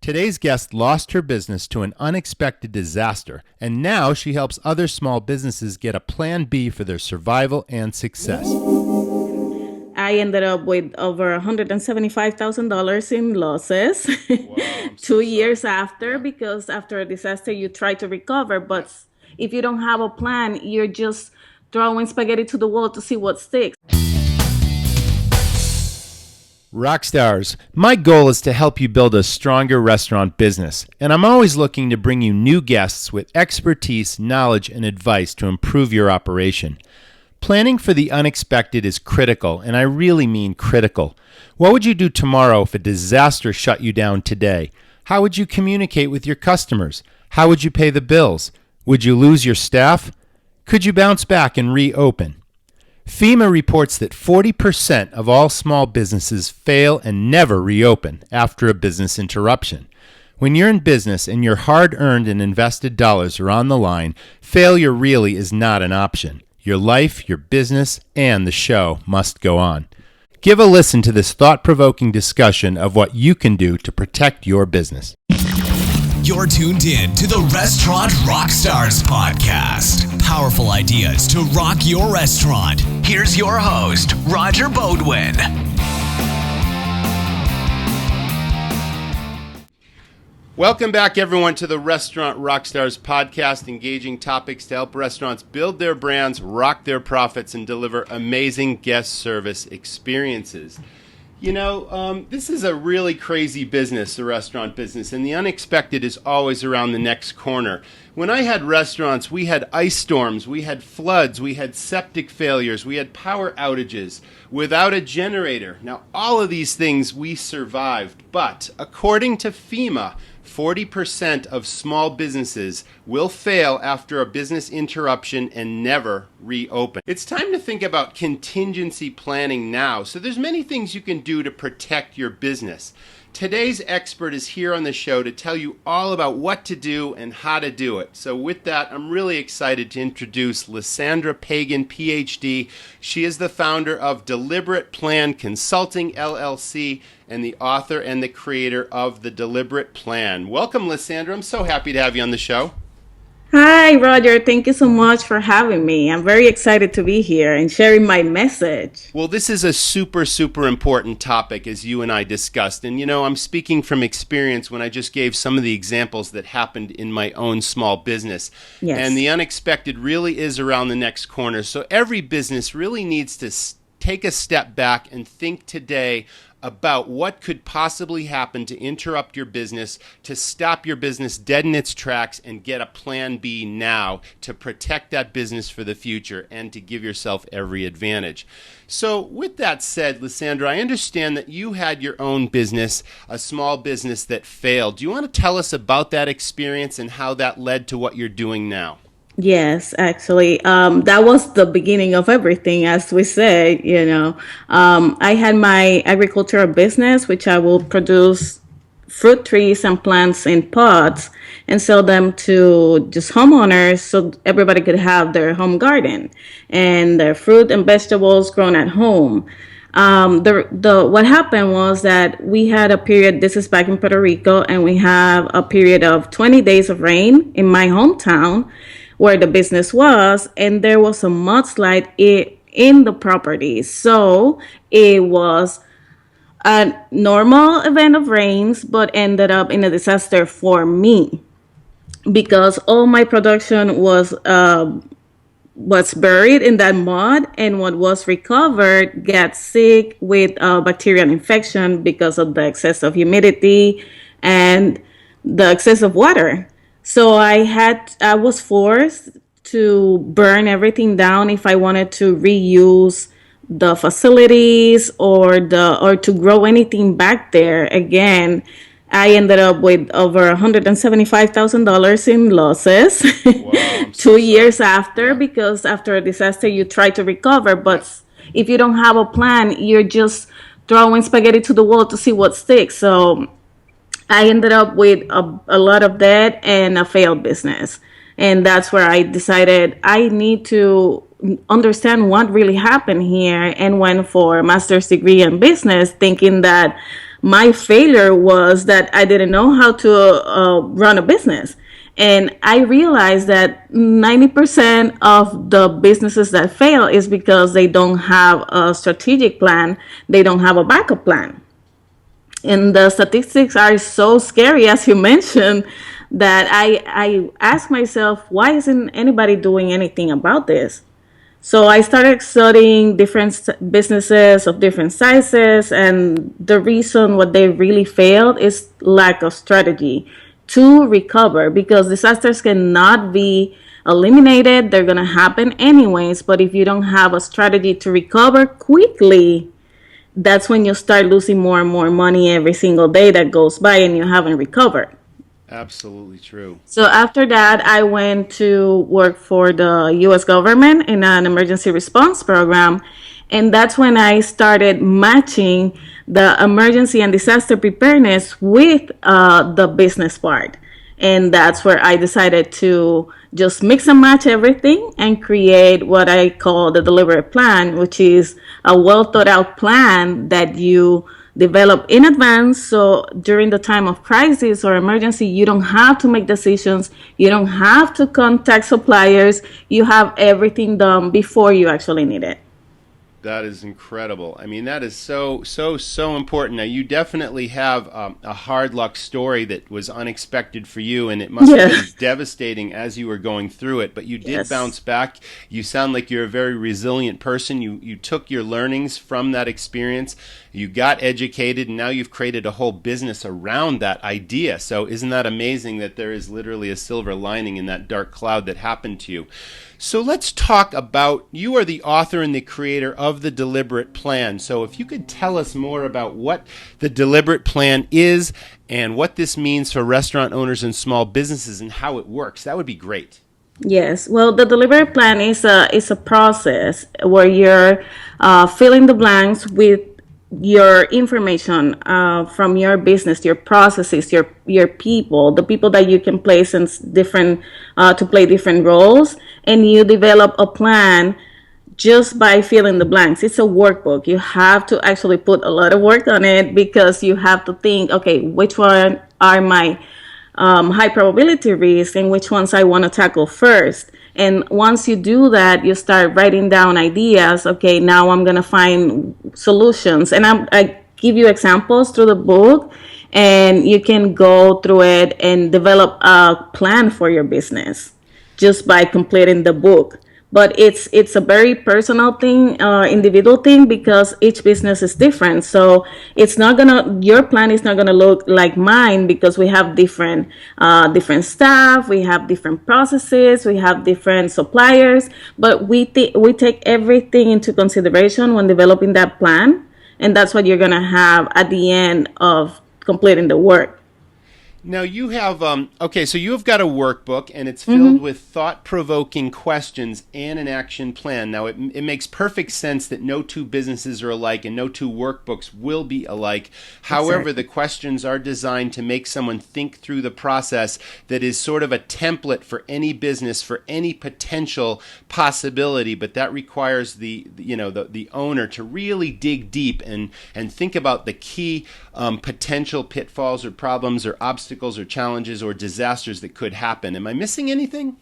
Today's guest lost her business to an unexpected disaster, and now she helps other small businesses get a plan B for their survival and success. I ended up with over $175,000 in losses. Wow, 2 years after, because after a disaster, you try to recover. But if you don't have a plan, you're just throwing spaghetti to the wall to see what sticks. Rockstars, my goal is to help you build a stronger restaurant business, and I'm always looking to bring you new guests with expertise, knowledge, and advice to improve your operation. Planning for the unexpected is critical, and I really mean critical. What would you do tomorrow if a disaster shut you down today? How would you communicate with your customers? How would you pay the bills? Would you lose your staff? Could you bounce back and reopen? FEMA reports that 40% of all small businesses fail and never reopen after a business interruption. When you're in business and your hard-earned and invested dollars are on the line, failure really is not an option. Your life, your business, and the show must go on. Give a listen to this thought-provoking discussion of what you can do to protect your business. You're tuned in to the Restaurant Rockstars Podcast. Powerful ideas to rock your restaurant. Here's your host, Roger Bodwin. Welcome back, everyone, to the Restaurant Rockstars Podcast, engaging topics to help restaurants build their brands, rock their profits, and deliver amazing guest service experiences. You know, this is a really crazy business, the restaurant business, and the unexpected is always around the next corner. When I had restaurants, we had ice storms, we had floods, we had septic failures, we had power outages without a generator. Now, all of these things we survived, but according to FEMA, 40% of small businesses will fail after a business interruption and never reopen. It's time to think about contingency planning now. So there's many things you can do to protect your business. Today's expert is here on the show to tell you all about what to do and how to do it. So with that, I'm really excited to introduce Lysandra Pagan, PhD. She is the founder of Deliberate Plan Consulting, LLC, and the author and the creator of The Deliberate Plan. Welcome, Lysandra. I'm so happy to have you on the show. Hi, Roger. Thank you so much for having me. I'm very excited to be here and sharing my message. Well, this is a super important topic, as you and I discussed. And, you know, I'm speaking from experience when I just gave some of the examples that happened in my own small business. Yes. And the unexpected really is around the next corner. So every business really needs to take a step back and think today about what could possibly happen to interrupt your business, to stop your business dead in its tracks, and get a plan B now to protect that business for the future and to give yourself every advantage. So with that said, Lysandra, I understand that you had your own business, a small business that failed. Do you want to tell us about that experience and how that led to what you're doing now? Yes, actually, that was the beginning of everything, as we say, you know. I had my agricultural business, which I will produce fruit trees and plants in pots and sell them to just homeowners so everybody could have their home garden and their fruit and vegetables grown at home. What happened was that we had a period, this is back in Puerto Rico, and we have a period of 20 days of rain in my hometown where the business was, and there was a mudslide in the property. So it was a normal event of rains, but ended up in a disaster for me because all my production was buried in that mud, and what was recovered got sick with bacterial infection because of the excess of humidity and the excess of water. So I was forced to burn everything down if I wanted to reuse the facilities or to grow anything back there again. I ended up with over $175,000 in losses. Wow, 2 years after, because after a disaster, you try to recover. But if you don't have a plan, you're just throwing spaghetti to the wall to see what sticks. So I ended up with a lot of debt and a failed business. And that's where I decided I need to understand what really happened here, and went for a master's degree in business, thinking that my failure was that I didn't know how to run a business. And I realized that 90% of the businesses that fail is because they don't have a strategic plan, they don't have a backup plan. And the statistics are so scary, as you mentioned, that I ask myself, why isn't anybody doing anything about this? So I started studying different businesses of different sizes, and the reason what they really failed is lack of strategy to recover, because disasters cannot be eliminated. They're going to happen anyways, but if you don't have a strategy to recover quickly, that's when you start losing more and more money every single day that goes by and you haven't recovered. Absolutely true. So after that, I went to work for the U.S. government in an emergency response program. And that's when I started matching the emergency and disaster preparedness with the business part. And that's where I decided to just mix and match everything and create what I call the deliberate plan, which is a well thought out plan that you develop in advance. So during the time of crisis or emergency, you don't have to make decisions. You don't have to contact suppliers. You have everything done before you actually need it. That is incredible. I mean, that is so important. Now, you definitely have a hard luck story that was unexpected for you, and it must have been devastating as you were going through it. But you did bounce back. You sound like you're a very resilient person. You took your learnings from that experience. You got educated, and now you've created a whole business around that idea. So isn't that amazing that there is literally a silver lining in that dark cloud that happened to you? So let's talk about, you are the author and the creator of the Deliberate Plan. So if you could tell us more about what the Deliberate Plan is and what this means for restaurant owners and small businesses and how it works, that would be great. Yes. Well, the Deliberate Plan is a process where you're filling the blanks with your information from your business, your processes, your people, the people that you can place in different to play different roles, and you develop a plan just by filling the blanks. It's a workbook. You have to actually put a lot of work on it because you have to think, okay, which one are my high probability risks and which ones I want to tackle first. And once you do that, you start writing down ideas. Okay, now I'm going to find solutions. And I give you examples through the book, and you can go through it and develop a plan for your business just by completing the book. But it's a very personal thing, individual thing, because each business is different. So your plan is not gonna look like mine because we have different staff, we have different processes, we have different suppliers. But we take everything into consideration when developing that plan, and that's what you're gonna have at the end of completing the work. Now you have, so you have got a workbook, and it's filled with thought-provoking questions and an action plan. Now it makes perfect sense that no two businesses are alike and no two workbooks will be alike. However, the questions are designed to make someone think through the process that is sort of a template for any business, for any potential possibility, but that requires the owner to really dig deep and think about the key potential pitfalls or problems or obstacles or challenges or disasters that could happen. Am I missing anything?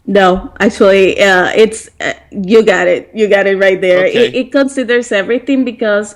No, actually, it's you got it. You got it right there. Okay. It considers everything because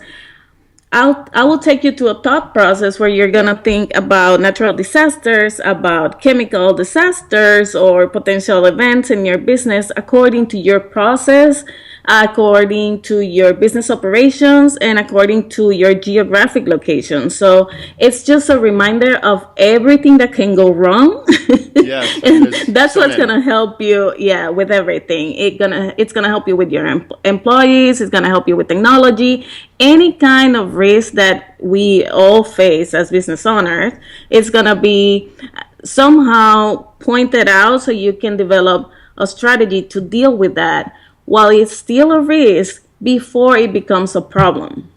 I will take you to a thought process where you're gonna think about natural disasters, about chemical disasters, or potential events in your business according to your process, according to your business operations, and according to your geographic location. So it's just a reminder of everything that can go wrong. Yes, and that's what's gonna help you, with everything. It's gonna help you with your employees. It's gonna help you with technology, any kind of risk that we all face as business owners. It's gonna be somehow pointed out so you can develop a strategy to deal with that while it's still a risk before it becomes a problem.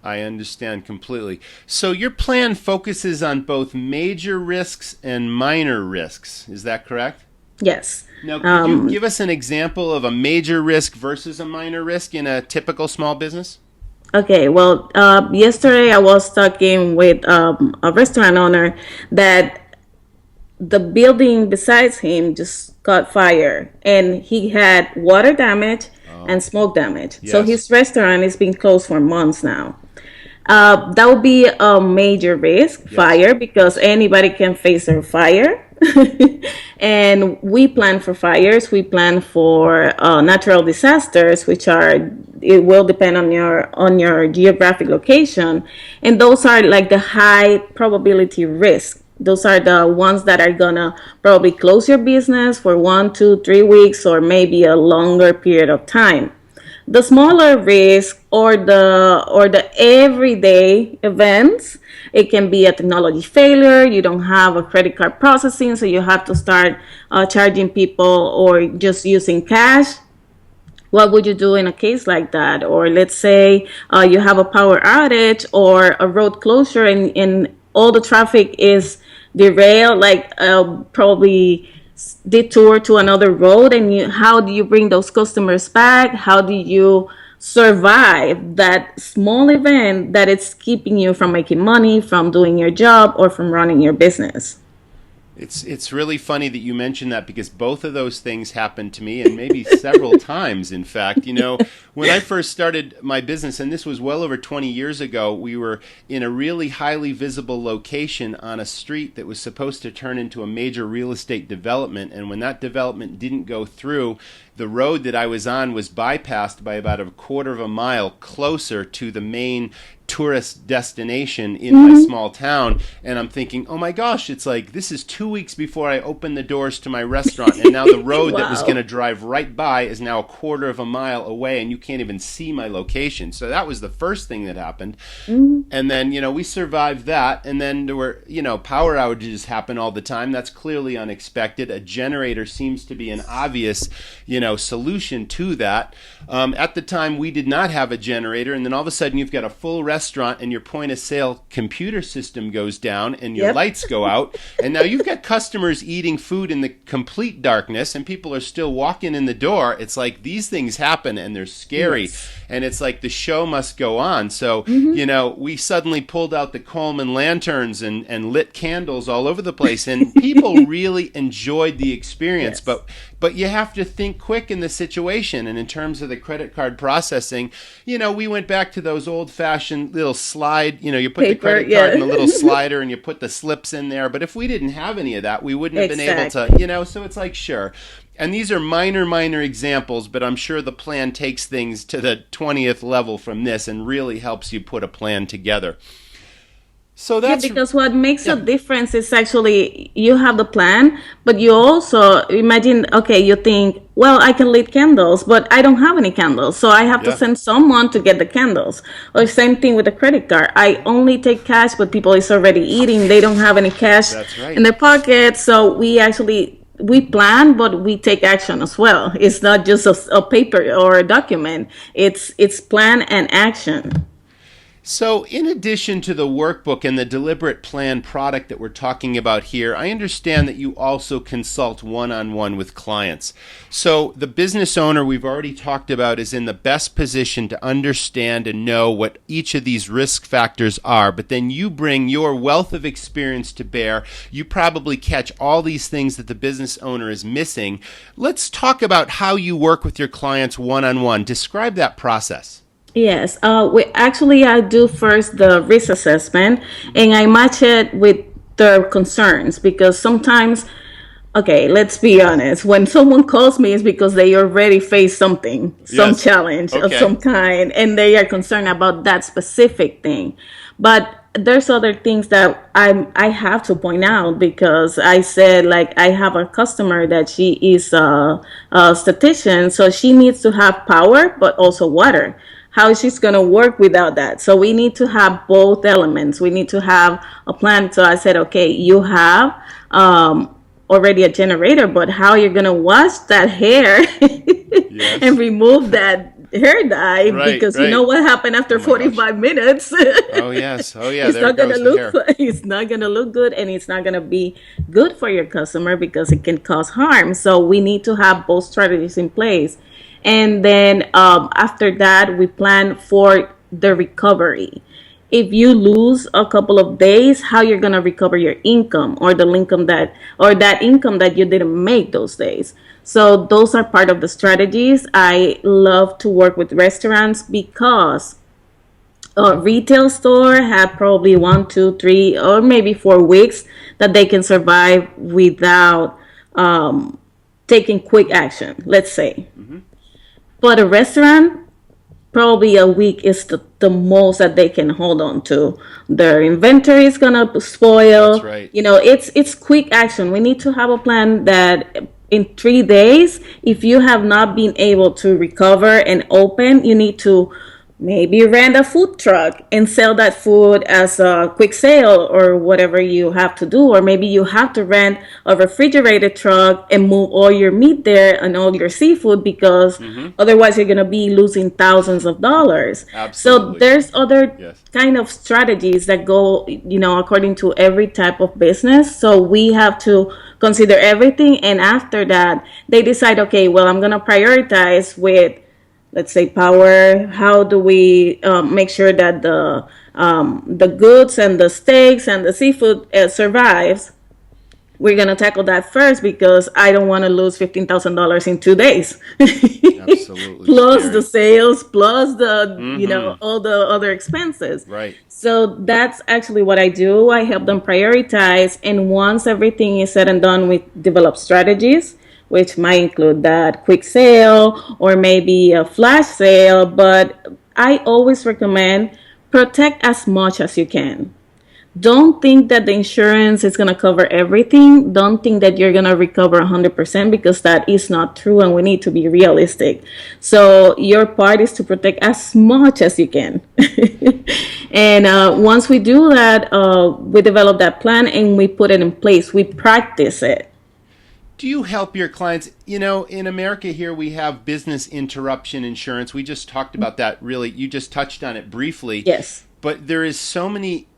I understand completely. So your plan focuses on both major risks and minor risks. Is that correct? Yes. Now, could you give us an example of a major risk versus a minor risk in a typical small business? Okay, well, yesterday I was talking with a restaurant owner that the building besides him just caught fire and he had water damage Oh, and smoke damage. So yes. his restaurant is being closed for months now. That would be a major risk, Yes. fire, because Yes. anybody can face a fire. And we plan for fires, we plan for natural disasters, which are, it will depend on your geographic location, and those are like the high probability risk. Those are the ones that are gonna probably close your business for 1, 2, 3 weeks, or maybe a longer period of time. The smaller risk, or the everyday events, it can be a technology failure. You don't have a credit card processing, so you have to start charging people or just using cash. What would you do in a case like that? Or let's say you have a power outage or a road closure, and all the traffic is derailed, like probably detour to another road, and how do you bring those customers back? How do you survive that small event that it's keeping you from making money, from doing your job, or from running your business? It's really funny that you mentioned that because both of those things happened to me, and maybe several times, in fact. When I first started my business, and this was well over 20 years ago, we were in a really highly visible location on a street that was supposed to turn into a major real estate development. And when that development didn't go through, the road that I was on was bypassed by about a quarter of a mile closer to the main tourist destination in my small town. And I'm thinking, oh my gosh, it's like this is 2 weeks before I open the doors to my restaurant, and now the road that was Wow. going to drive right by is now a quarter of a mile away, and you can't even see my location. So that was the first thing that happened. And then we survived that, and then there were power outages happen all the time. That's clearly unexpected. A generator seems to be an obvious solution to that. At the time, we did not have a generator, and then all of a sudden you've got a full restaurant and your point of sale computer system goes down and your Yep. lights go out, and now you've got customers eating food in the complete darkness, and people are still walking in the door. It's like these things happen and they're scary. Yes. And it's like the show must go on. So we suddenly pulled out the Coleman lanterns and lit candles all over the place, and people really enjoyed the experience. Yes. But you have to think quick in the situation. And in terms of the credit card processing, we went back to those old-fashioned little slide. You put the Paper, credit yeah. card in the little slider and you put the slips in there. But if we didn't have any of that, we wouldn't have been able to, so it's like, sure. And these are minor examples, but I'm sure the plan takes things to the 20th level from this and really helps you put a plan together. So Yeah, that's because what makes a difference is actually you have the plan, but you also imagine, okay, you think, well, I can lit candles, but I don't have any candles. So I have to Yeah. send someone to get the candles. Or same thing with the credit card. I only take cash, but people is already eating. They don't have any cash That's right. in their pocket. So we plan, but we take action as well. It's not just a paper or a document. It's plan and action. So, in addition to the workbook and the deliberate plan product that we're talking about here, I understand that you also consult one-on-one with clients. So, the business owner we've already talked about is in the best position to understand and know what each of these risk factors are, but then you bring your wealth of experience to bear. You probably catch all these things that the business owner is missing. Let's talk about how you work with your clients one-on-one. Describe that process. Yes, I do first the risk assessment, and I match it with their concerns, because sometimes, okay, let's be honest, when someone calls me, it's because they already face something, some Yes. challenge of Okay. some kind, and they are concerned about that specific thing. But there's other things that I have to point out, because I said, like, I have a customer that she is a statistician, so she needs to have power but also water. How is she going to work without that? So we need to have both elements. We need to have a plan. So I said, okay, you have already a generator, but how you're going to wash that hair Yes. and remove that hair dye, Right, because right. you know what happened after Oh my 45 minutes. Oh, yes. Oh, yeah. It's There not gonna goes the look hair. it's not gonna look good, and it's not gonna be good for your customer, because it can cause harm. So we need to have both strategies in place. And then after that, we plan for the recovery. If you lose a couple of days, how you're going to recover your income, or the income that you didn't make those days. So those are part of the strategies. I love to work with restaurants because a retail store have probably 1, 2, 3, or maybe 4 weeks that they can survive without taking quick action, let's say. But a restaurant, probably a week is the most that they can hold on to. Their inventory is gonna spoil. That's right. It's quick action. We need to have a plan that in 3 days, if you have not been able to recover and open, you need to maybe rent a food truck and sell that food as a quick sale or whatever you have to do. Or maybe you have to rent a refrigerated truck and move all your meat there and all your seafood, because otherwise you're going to be losing thousands of dollars. Absolutely. So there's other kind of strategies that go, according to every type of business. So we have to consider everything. And after that, they decide, okay, well, I'm going to prioritize with, let's say, power. How do we make sure that the goods and the steaks and the seafood survives? We're gonna tackle that first, because I don't want to lose $15,000 in 2 days. Absolutely. Plus scary. the sales, plus the all the other expenses. Right. So that's actually what I do. I help them prioritize, and once everything is said and done, we develop strategies, which might include that quick sale or maybe a flash sale. But I always recommend protect as much as you can. Don't think that the insurance is going to cover everything. Don't think that you're going to recover 100%, because that is not true, and we need to be realistic. So your part is to protect as much as you can. And once we do that, we develop that plan and we put it in place. We practice it. Do you help your clients? In America here, we have business interruption insurance. We just talked about that, really. You just touched on it briefly. Yes. But there is so many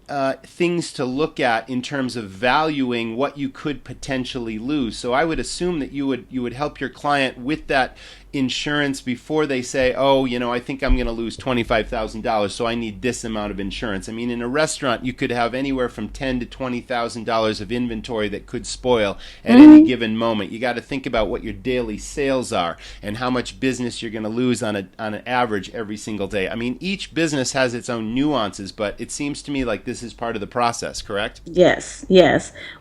things to look at in terms of valuing what you could potentially lose. So I would assume that you would help your client with that insurance before they say, oh, I think I'm going to lose $25,000, so I need this amount of insurance. I mean, in a restaurant, you could have anywhere from $10,000 to $20,000 of inventory that could spoil at any given moment. You got to think about what your daily sales are and how much business you're going to lose on an average every single day. I mean, each business has its own nuances, but it seems to me like this is part of the process, correct? Yes.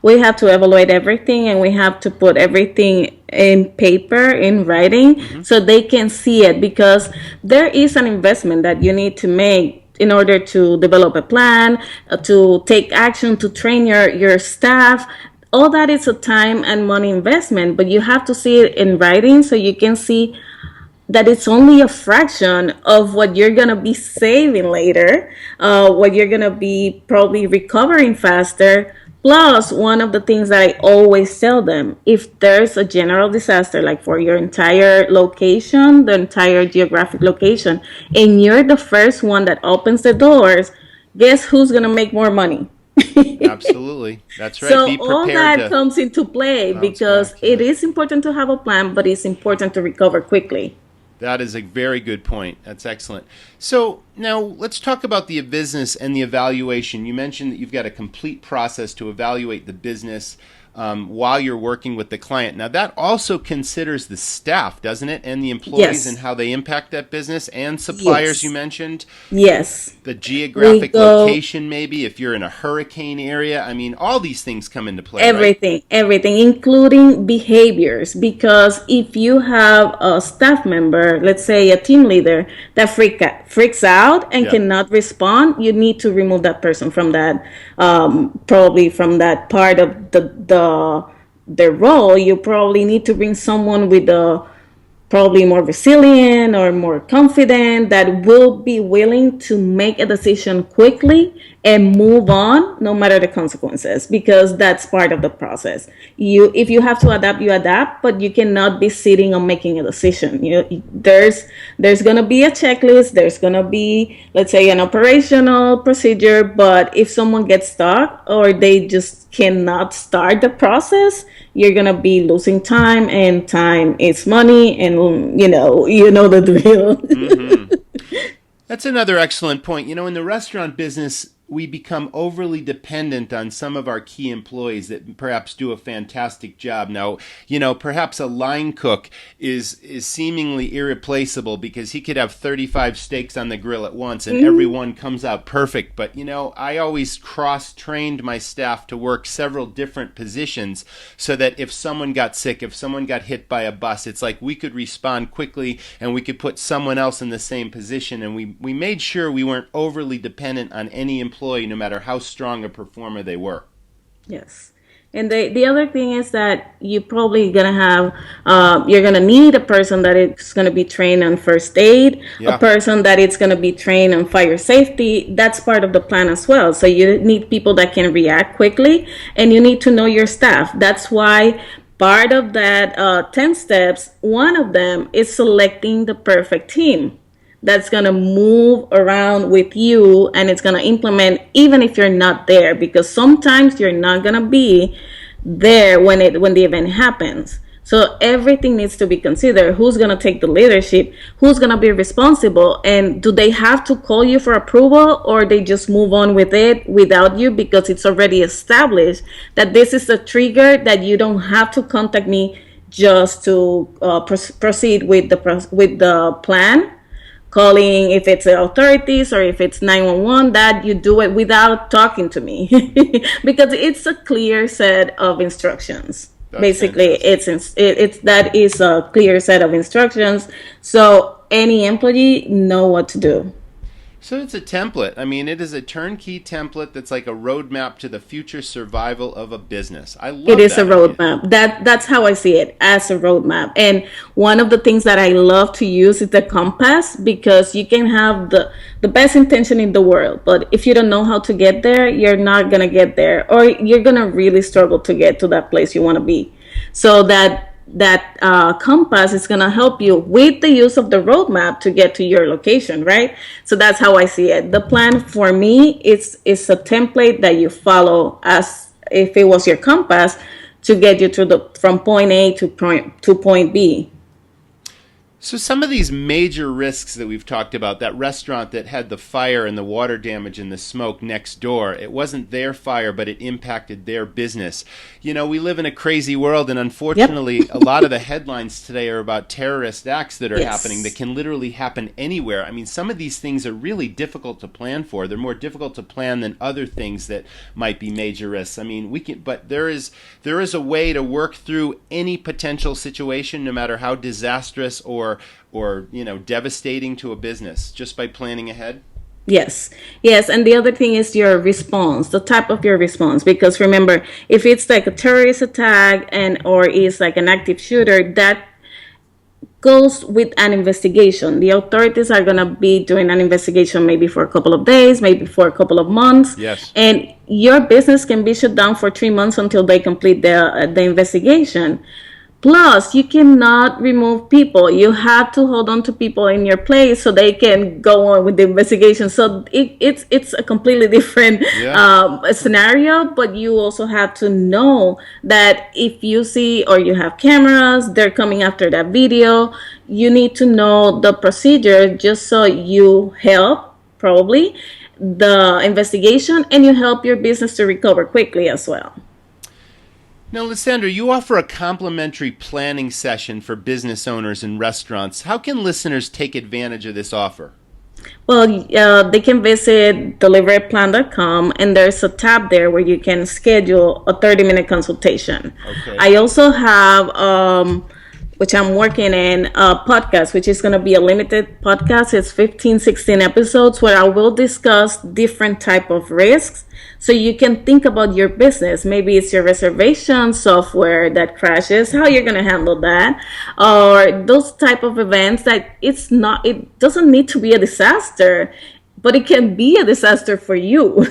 We have to evaluate everything, and we have to put everything in paper, in writing, so they can see it, because there is an investment that you need to make in order to develop a plan, to take action, to train your staff. All that is a time and money investment, but you have to see it in writing so you can see that it's only a fraction of what you're going to be saving later, what you're going to be probably recovering faster. Plus, one of the things that I always tell them, if there's a general disaster, like for your entire location, the entire geographic location, and you're the first one that opens the doors, guess who's going to make more money? Absolutely. That's right. So be prepared all that comes into play, because it is important to have a plan, but it's important to recover quickly. That is a very good point. That's excellent. So now let's talk about the business and the evaluation. You mentioned that you've got a complete process to evaluate the business while you're working with the client. Now that also considers the staff, doesn't it? And the employees and how they impact that business, and suppliers you mentioned. Yes. The geographic location, maybe, if you're in a hurricane area. I mean, all these things come into play, everything, including behaviors. Because if you have a staff member, let's say a team leader, that freaks out and cannot respond, you need to remove that person from that, probably from that part of their role. You probably need to bring someone with a probably more resilient or more confident, that will be willing to make a decision quickly and move on no matter the consequences, because that's part of the process. If you have to adapt, you adapt, but you cannot be sitting on making a decision. There's going to be a checklist, there's going to be, let's say, an operational procedure, but if someone gets stuck or they just cannot start the process, you're going to be losing time, and time is money, and you know the drill. That's another excellent point. You know, in the restaurant business, we become overly dependent on some of our key employees that perhaps do a fantastic job. Now, you know, perhaps a line cook is seemingly irreplaceable because he could have 35 steaks on the grill at once and every one comes out perfect. But, you know, I always cross-trained my staff to work several different positions so that if someone got sick, if someone got hit by a bus, it's like we could respond quickly and we could put someone else in the same position. And we made sure we weren't overly dependent on any employee, no matter how strong a performer they were. Yes. And the other thing is that you're probably going to have, you're going to need a person that is going to be trained on first aid, a person that is going to be trained on fire safety. That's part of the plan as well. So you need people that can react quickly, and you need to know your staff. That's why part of that 10 steps, one of them is selecting the perfect team that's going to move around with you, and it's going to implement even if you're not there, because sometimes you're not going to be there when the event happens. So everything needs to be considered. Who's going to take the leadership? Who's going to be responsible? And do they have to call you for approval, or they just move on with it without you because it's already established that this is a trigger that you don't have to contact me just to proceed with the plan? Calling if it's the authorities or if it's 911, that you do it without talking to me because it's a clear set of instructions. That's basically fantastic. That is a clear set of instructions, so any employee know what to do. So it's a template. I mean, it is a turnkey template that's like a roadmap to the future survival of a business. I love it. It is a roadmap. That's how I see it, as a roadmap. And one of the things that I love to use is the compass, because you can have the best intention in the world, but if you don't know how to get there, you're not going to get there, or you're going to really struggle to get to that place you want to be. So that compass is going to help you with the use of the roadmap to get to your location, right? So that's how I see it. The plan for me is a template that you follow as if it was your compass to get you from point A to point B. So some of these major risks that we've talked about, that restaurant that had the fire and the water damage and the smoke next door, it wasn't their fire, but it impacted their business. You know, we live in a crazy world, and unfortunately, a lot of the headlines today are about terrorist acts that are happening that can literally happen anywhere. I mean, some of these things are really difficult to plan for. They're more difficult to plan than other things that might be major risks. I mean, but there is a way to work through any potential situation, no matter how disastrous or you know, devastating to a business, just by planning ahead. Yes. And the other thing is your response, the type of your response, because remember, if it's like a terrorist attack or is like an active shooter, that goes with an investigation. The authorities are going to be doing an investigation maybe for a couple of days, maybe for a couple of months. Yes. And your business can be shut down for 3 months until they complete the investigation. Plus, you cannot remove people. You have to hold on to people in your place so they can go on with the investigation. So it's a completely different scenario, but you also have to know that if you see or you have cameras, they're coming after that video, you need to know the procedure just so you help, probably, the investigation, and you help your business to recover quickly as well. Now, Lysandra, you offer a complimentary planning session for business owners and restaurants. How can listeners take advantage of this offer? Well, they can visit deliveritplan.com, and there's a tab there where you can schedule a 30-minute consultation. Okay. I also have, which I'm working in, a podcast, which is going to be a limited podcast. It's 15, 16 episodes where I will discuss different type of risks. So you can think about your business. Maybe it's your reservation software that crashes, how you're going to handle that, or those type of events that it doesn't need to be a disaster, but it can be a disaster for you.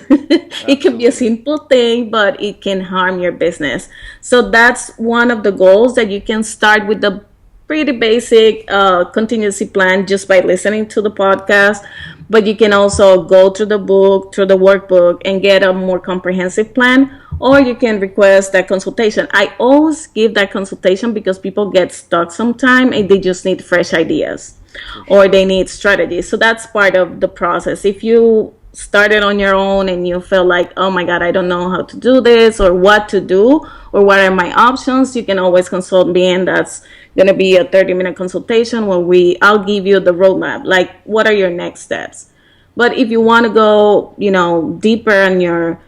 It can be a simple thing, but it can harm your business. So that's one of the goals, that you can start with the pretty basic contingency plan just by listening to the podcast. But you can also go through the book, through the workbook, and get a more comprehensive plan, or you can request that consultation. I always give that consultation because people get stuck sometime and they just need fresh ideas. or they need strategy. So that's part of the process. If you started on your own and you feel like, oh my God, I don't know how to do this or what to do or what are my options, you can always consult me, and that's going to be a 30-minute consultation where I'll give you the roadmap, like what are your next steps. But if you want to go, deeper on your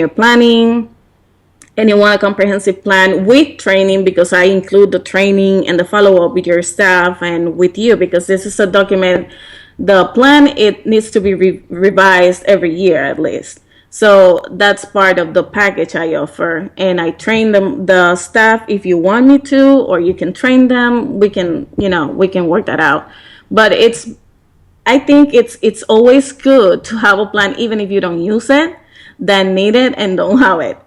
planning, and you want a comprehensive plan with training, because I include the training and the follow-up with your staff and with you, because this is a document. The plan, it needs to be revised every year at least. So that's part of the package I offer. And I train the staff if you want me to, or you can train them. We can work that out. But I think it's always good to have a plan, even if you don't use it, than need it and don't have it.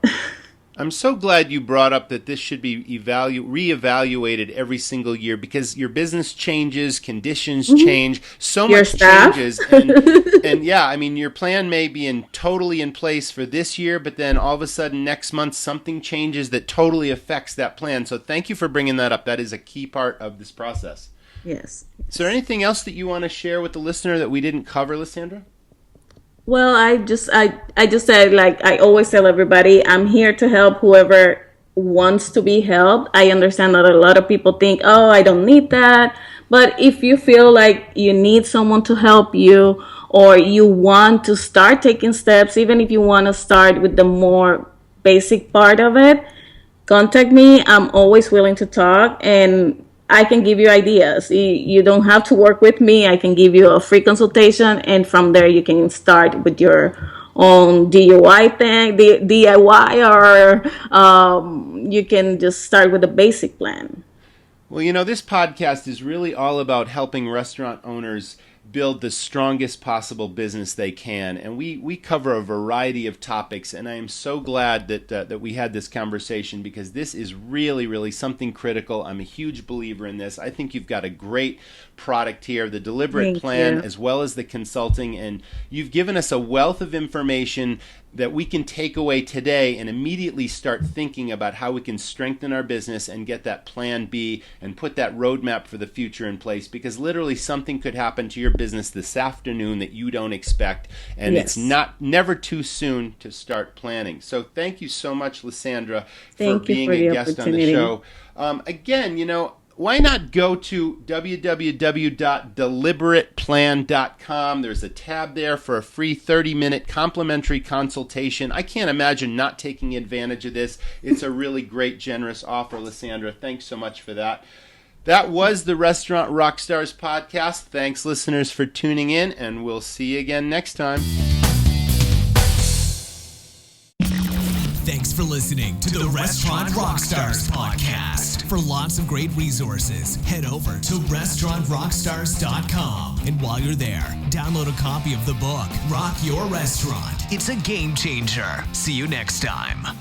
I'm so glad you brought up that this should be reevaluated every single year, because your business changes, conditions change, so your much staff changes. And yeah, I mean, your plan may be totally in place for this year, but then all of a sudden next month something changes that totally affects that plan. So thank you for bringing that up. That is a key part of this process. Yes. Is there anything else that you want to share with the listener that we didn't cover, Lysandra? Well, I just said, like I always tell everybody, I'm here to help whoever wants to be helped. I understand that a lot of people think, oh, I don't need that. But if you feel like you need someone to help you, or you want to start taking steps, even if you want to start with the more basic part of it, contact me. I'm always willing to talk, and I can give you ideas. You don't have to work with me. I can give you a free consultation, and from there you can start with your own DIY, or you can just start with a basic plan. Well, this podcast is really all about helping restaurant owners build the strongest possible business they can, and we cover a variety of topics, and I am so glad that we had this conversation, because this is really, really something critical. I'm a huge believer in this. I think you've got a great product here, the deliberate plan as well as the consulting, and you've given us a wealth of information that we can take away today and immediately start thinking about how we can strengthen our business and get that plan B and put that roadmap for the future in place, because literally something could happen to your business this afternoon that you don't expect, and it's never too soon to start planning. So thank you so much, Lysandra, for being a guest on the show. Again, why not go to www.deliberateplan.com. There's a tab there for a free 30-minute complimentary consultation. I can't imagine not taking advantage of this. It's a really great, generous offer, Lysandra. Thanks so much for that. That was the Restaurant Rockstars Podcast. Thanks, listeners, for tuning in, and we'll see you again next time. Thanks for listening to the Restaurant Rockstars Podcast. For lots of great resources, head over to restaurantrockstars.com. And while you're there, download a copy of the book, Rock Your Restaurant. It's a game changer. See you next time.